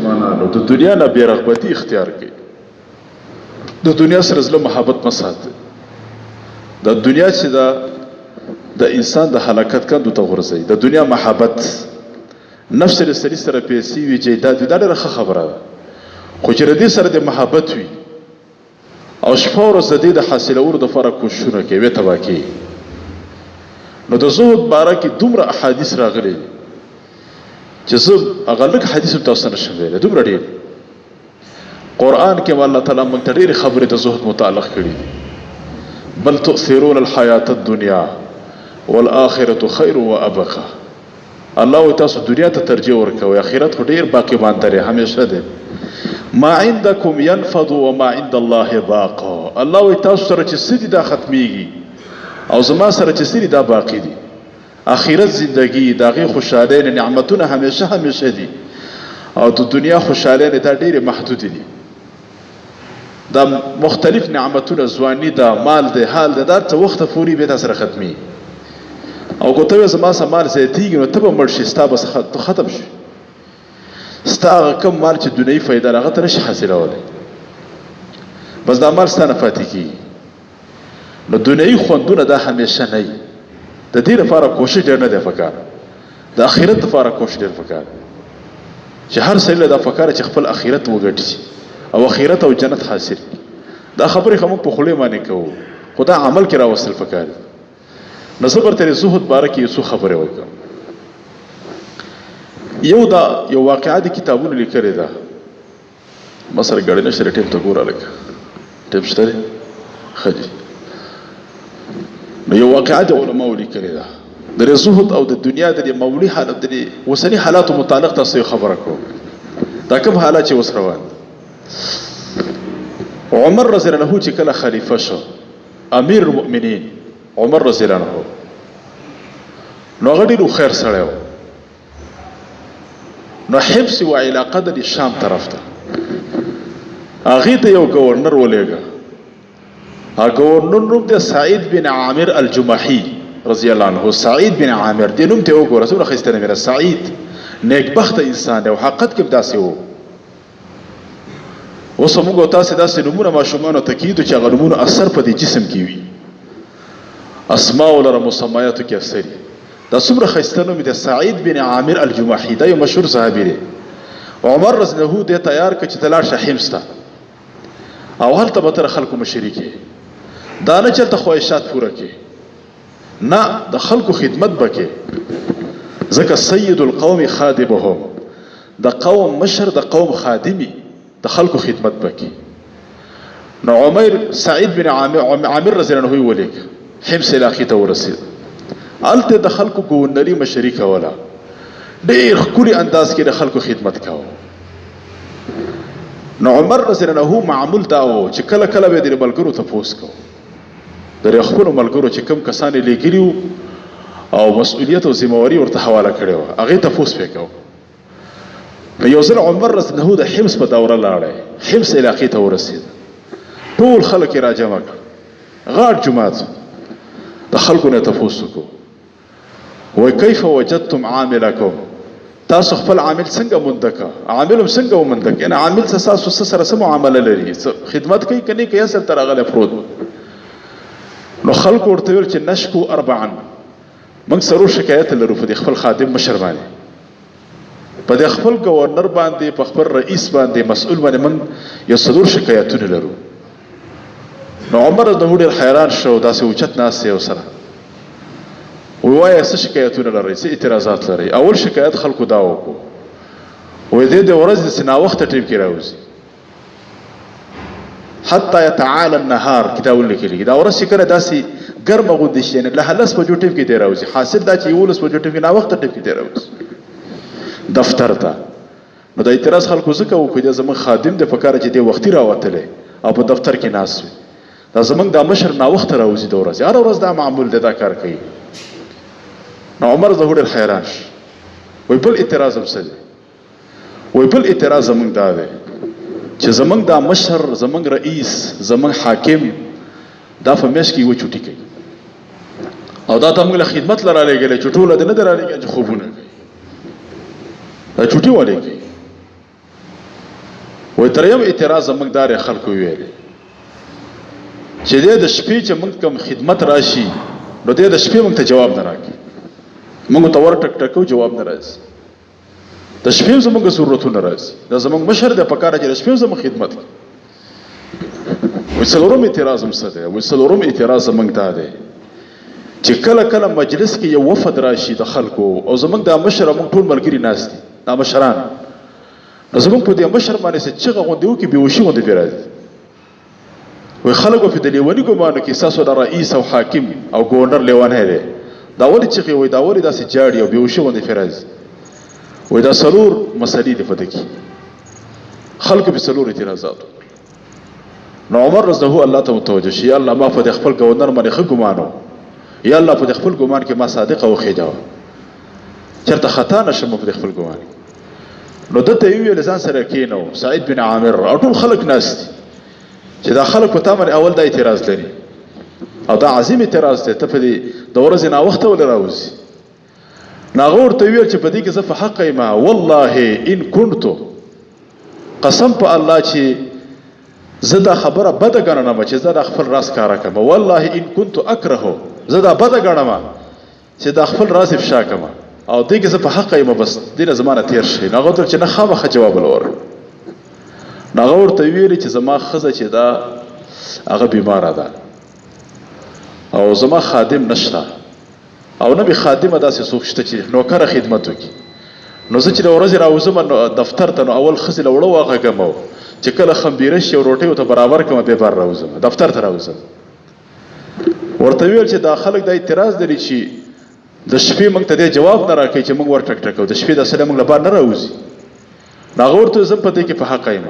مسلمانانو د دنیا نه بې رغبتي اختیار کړئ. د دنیا سره زړه محبت مه ساتئ. د دنیا چې د انسان د هلاکت کندو ته غورځوي. د دنیا محبت نفس رسلي سره پیسې وي جیداد وي دا ډېره ښه خبره ده، خو چې د دې سره د محبت وي او شپه ورځ د دې د حاصلولو دپاره کوششونه کوي ویې تباه کوي. نو د زهد باره کې دومره احادیث راغلي دي چې زه هغه لږ حدیث هم تاسو ته نشم ویلی، دومره ډېر. قرآن کې الله تعالی موږ ته ډېرې خبرې د زهد متعلق کړي دي. بل تؤثرون الحیات الدنیا والآخرة خیر وابقى. الله وایي تاسو دنیا ته ترجیح ورکوئ، آخرت خو ډېر باقي مانده دی، همیشه دی. ما عندکم ینفض وما عند الله باق. الله وایي تاسو سره چې څه دي دا ختمیږي او زما سره چې څه دي دا باقي دي. آخرت زندگی د هغې خوشحالۍ نعمتونه همیشه همیشه دي او د دنیا خوشحالۍ دا ډېرې محدودې دي. دا مختلف نعمتونه ځواني ده، مال دی، حال دی، دا څه وخته پورې بیا تا سره ختمي. او که ته وایې زما سره مال زیاتېږي نو ته به مړ شي، ستا به ختم شي. ستا هغه کم مال چې دنیایي فایده هغه ته نشي حاصلولی، بس دا مال ستا نه پاتې کېږي. نو دنیایي خوندونه دا همیشه نه وي. د دې لپاره کوشش ډېر نه دی پکار، د آخرت لپاره کوشش ډېر پکار چې هر سړي له دا پکار چې خپل آخرت وګټي او آخرت او جنت حاصل. دا خبرې خو موږ په خولې باندې کوو، خو دا عمل کې راوستل پکار دي. نو زه به ترې زهد باره کې یو څو خبرې وکړم. یو واقعه د کتابونو لیکلې ده، ما سره ګاډۍ نشته ټیم ته ګوره لږ ټیم شته دی ښه دي. نو یو واقعه د علماو لیکلې ده د زهد او د دنیا د مولي حالت د اوسني حالاتو متعلق تاسو یو خبره کوم. دا کوم حالات چې اوس روان عمر رضی الله عنه چې کله خلیفه شو، امیر المؤمنین عمر رضی الله عنه، نو هغه ډېر خیر سړی و. نو حبس و علاقه د شام طرف ته هغې ته یو ګورنر ولېږه. هغه ګورنر نوم دی سعید بن عامر الجمحي رضی الله عنه. سعید بن عامر دې نوم ته وګوره څومره ښایسته نوم دی. سعید نیکبخته انسان دی او حقیقت کې داسې و. اوس موږ او تاسې داسې نومونه ماشومانو ته کېږدو چې هغه نومونه اثر په دې جسم کې وي، اسماء لره مسمیاتو کې اثر وي. دا څومره ښایسته نوم دی سعید بن عامر الجمحي. دا یو مشهور صحابي دی. عمر رضی الله عنه دې تیار کړ چې ته لاړ شه حمص ته او هلته به ته خلکو مشري کې. دا نه چلته خواهشات پوره کې، نه د خلکو خدمت به کې، ځکه سید القوم خادمهم، د قوم مشر د قوم خادمي، د خلکو خدمت به کې. نو سعید بن عامر رضی الله عنه ولیک حمص علاقې ته ورسېد. هلته د خلکو ګورنري مشري کوله، ډېر ښکلي انداز کې د خلکو خدمت کوه. نو عمر رضی الله عنه معمول دا و چې کله کله به یې د ملګرو تپوس کوو، د خپلو ملګرو چې کوم کسان یې لېږلي وو او مسؤلیت او ذمهواري ورته حواله کړې وه هغې تپوس پرې کوو. نو یو ځل عمر رضی الله عنه د حمص په دوره لاړی، حمص علاقې ته ورسېد. ټول خلک یې راجمع کړ، غاټ جومات د خلکو نه تپوس وکړو. وایي کیف وجدتم عاملکم، تاسو خپل عامل څنګه مونده که، عامل هم څنګه ومونده که، یعنې عامل څه ستاسو څه سره څه معامله لري، خدمت کوي که نه کوي، اصل ته راغلی پروت. نو خلکو ورته ویل چې نشکو اربعا، موږ څلور شکایت لرو په دې خپل خادم مشر باندې، په دې خپل ګورنر باندې، په خپل رئیس باندې، مسؤل باندې موږ یو څلور شکایتونه لرو. نو عمر رضی الله عنه ډېر حیران شو، داسې اوچت ناست یې ورسره. وایه څه شکایتونه لرئ، څه اعتراضات لرئ؟ اول شکایت خلکو دا وکړو، وایي دې د ورځې داسې ناوخته ټیم کې راوځي حتی یتعالی النهار، کتابونه لیکلي دا ورځ چې کله داسې ګرمه غوندې شي، یعنې له 10 بجو ټیم کې دی راوځي. حاصل دا چې 11 بجو ټیم کې ناوخته ټیم کې دی راوځي دفتر ته. نو دا اعتراض خلکو ځکه وکړو دا زموږ خادم دی، پکاره چې دی وختي راوتلی او په دفتر کې ناست وي. دا زموږ دا مشر ناوخته راوځي د ورځې، هره ورځ دا معمول دی، دا کار کوي. نو عمر رضی الله عنه ډېر حیران شو. وایي بل اعتراض هم څه دی؟ وایي بل اعتراض زموږ دا دی چې زموږ دا مشر، زموږ رئیس، زموږ حاکم دا په میاشت کې یوه چوټي کوي او دا ته موږ له خدمت له رالیږلی چې ټوله دې نه ده رالیږلې چې خوبونه کوي، دا چوټي ولې کوي؟ وای دریم اعتراض زموږ دار خلکو ویل چې د شپې چې موږ کوم خدمت راشي نو د شپې موږ ته جواب نه راکړي موږ ته ور ټک ټکو جواب نه راځي د شپې زموږ ضرورتونه راځي دا زموږ مشر د پکاره چې د شپې زموږ خدمت وای څلورم اعتراض هم څه دی وای څلورم اعتراض زموږ دا دی چې کله کله مجلس کې یو وفد راشي د خلکو او زموږ د مشر موږ ټول ملګري ناست دي دا مشران نو زموږ په دې مشر باندې څه چغه غوندې وکړي بېهوشي غوندې پرې راځي وای خلک به د لیوني ګمانو کې ستاسو د رئیس او حاکم او ګورنر لیونی دی دا ولې چغې وای دا ولې داسې جاړي او بېهوشي غوندې پرې راځي وای دا څلور مسلې دي په ده کې خلکو پې څلور اعتراضات نو عمر رضی الله ته متوجه شي یا الله ما په د خپل ګورنر باندې ښه ګمان و یا الله په د خپل ګمان کې ما صادقه وښېده وه چېرته خطا نه شم په د خپل ګمان نو ده ته یې وویل ځان سره کښېنو سعید بن عامر او ټول خلک ناست دي چې دا خلک په تا باندې اول دا اعتراض لري او دا عظیم اعتراض دی ته په دې د ورځې ناوخته ولې راوځي نو هغه ورته وویل چې په دې کې زه په حقه یم والله ان کنتو قسم په الله چې زه دا خبره بده ګڼنم چې زه دا خپل راز کاره کړم والله ان کنتو اکرهو زه دا بده ګڼم چې دا خپل راز افشا کړم او دې کې زه په حقه یم بس دې نه زما نه تېر شي نو هغه ورته چې نه خامخا جواب ولورم نو هغه ورته ویلې چې زما ښځه چې دا هغه بیماره ده او زما خادم نشته او نه مې خادمه داسې څوک شته چې نوکره خدمت وکړي نو زه چې د ورځې راوځم دفتر ته نو اول ښځې له وړه وغږم چې کله خمبیره شي او روټۍ ورته برابر کړم بیا بار راوځم دفتر ته راوځم ورته ویل چې دا خلک دا اعتراض لري چې د شپې موږ ته دې جواب نه راکوي چې موږ ور ټک ټکو د شپې داسې موږ له بار نه راوځي نو هغه ورته زه په دې کې په حقه یم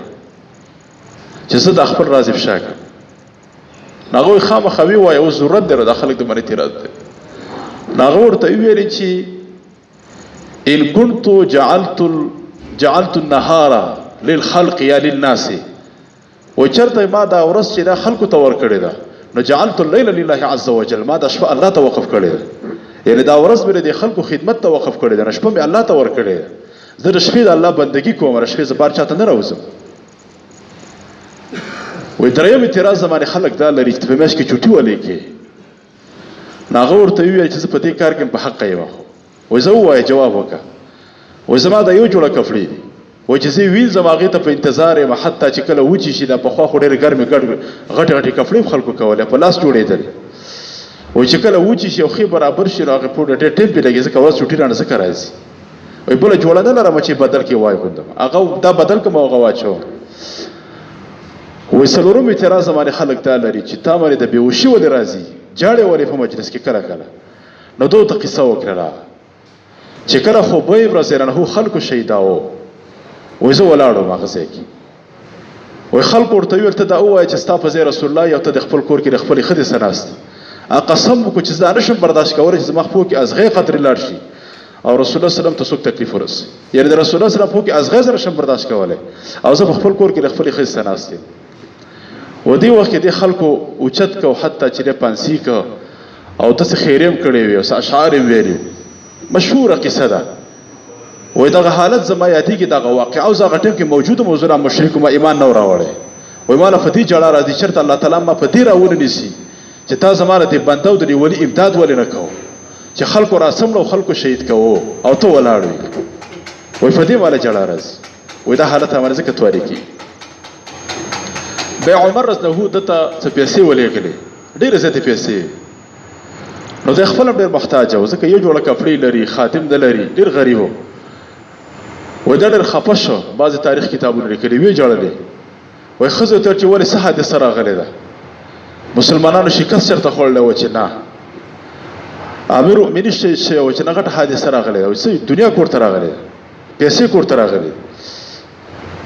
چې زه دا خپل راز افشا کړم نو هغه وایي خامخا ووایه اوس ضرورت دی دا خلک د باندې اعتراض دی نو هغه ورته وویلې چې ان كنت جعلت النهار للخلق یا للناس و چرته ما دا ورځ چې دا خلکو ته ورکړې ده نو جعلت الليل لله عز وجل ما دا شپه الله ته وقف کړې ده یعنی دا ورځ مې د خلکو خدمت ته وقف کړې ده شپه مې الله ته ورکړې ده زه د شپې د الله بندګي کوم د شپې زه بار چاته نه راوځم وایي دریم اعتراض زمانې خلک دا لري چې په میاشت کې چوټي ولې کې نو هغه ورته وویل چې زه په دې کار کې په حقه یم وایي زه ووایه جواب وکړه وایي زما دا یو جوړه کفړې دي وایي چې زه وینځم هغې ته په انتظار یم حتی چې کله وچې شي دا پخوا خو ډېرې ګرمې غټې غټې کفړې هم خلکو کولې په لاس جوړېدل وایي چې کله وچې شي او ښې برابر شي نو هغې پوډه ډېر ټیم پې لګي ځکه ورځ چوټي رانه ځکه راځي وایي بله جوړه نه لرم چې بدل کې وایګوندم هغه دا بدل کړم او هغه واچوم وایي څلورم اعتراض زمانې خلک دا لري چې تا باندې د بېهوشي ولې راځي جاړې ولې په مجلس کې کله کله نو ده ورته قصه وکړله چې کله خبیب رضی الله عنه خلکو شهیداوه وایي زه ولاړم هغه ځای کې وایي خلکو ورته وویل ته دا ووایه چې ستا په ځای رسول الله یو ته د خپل کور کې د خپلې ښځې سره ناست قسم وکړو چې زه دا نشم برداشت کولی چې زما خپو کې ازغې قدرې لاړ شي او رسول الله سلم ته څوک تکلیف ورسي یعنې د رسول الله سلم خپو کې ازغې زه نشم برداشت کولی او زه په خپل کور کې د خپلې ښځې سره ناست یم و دې وخت کې دې خلکو اوچت کو حتی چې دې پانسي کو او داسې خیرې هم کړې وي او څه اشعار هم ویلي مشهوره قصه ده وایي دغه حالت زما یادېږي دغه واقعه او زه هغه ټیم کې موجوده موضوع مشرک ما ایمان نه و راوړی وایي ما له په دې جړا راځي چېرته الله تعالی ما په دې راونه نیسي چې تا زما له دې بنده او د دې ولي امداد ولې نه کوو چې خلکو راسمړه او خلکو شهید کوو او ته ولاړ وي وایي په دې ما له جړا راځي وایي دا حالت باندې ځکه توارې کېږي بیا عمر رضی الله ده ته څه پیسې ولېږلې ډېرې زیاتې پیسې نو دی خپل هم ډېر محتاج و ځکه یو جوړه کپړې لري خادم نه لري ډېر غریب و وایي دا ډېر خفه شو بعضې تاریخ کتابونه لیکلي ویې ژړلې وایي ښځې ورته چې ولې څه حادثه راغلې ده مسلمانانو شکست چېرته خوړلی و چې نه امیر المؤمنین شی و چې نه غټه حادثه راغلې ده څه دنیا کور ته راغلې ده پیسې کور ته راغلې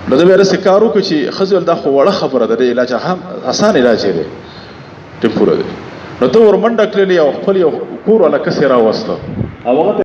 نو دا بیا رسې کار وکړو چې ښځې ویل دا خو وړه خبره ده د علاج هم اسان علاج یې دی ټیم پوره دی نو ته ور منډه کړلې او خپل یو کور والا کس یې راوسته او هغه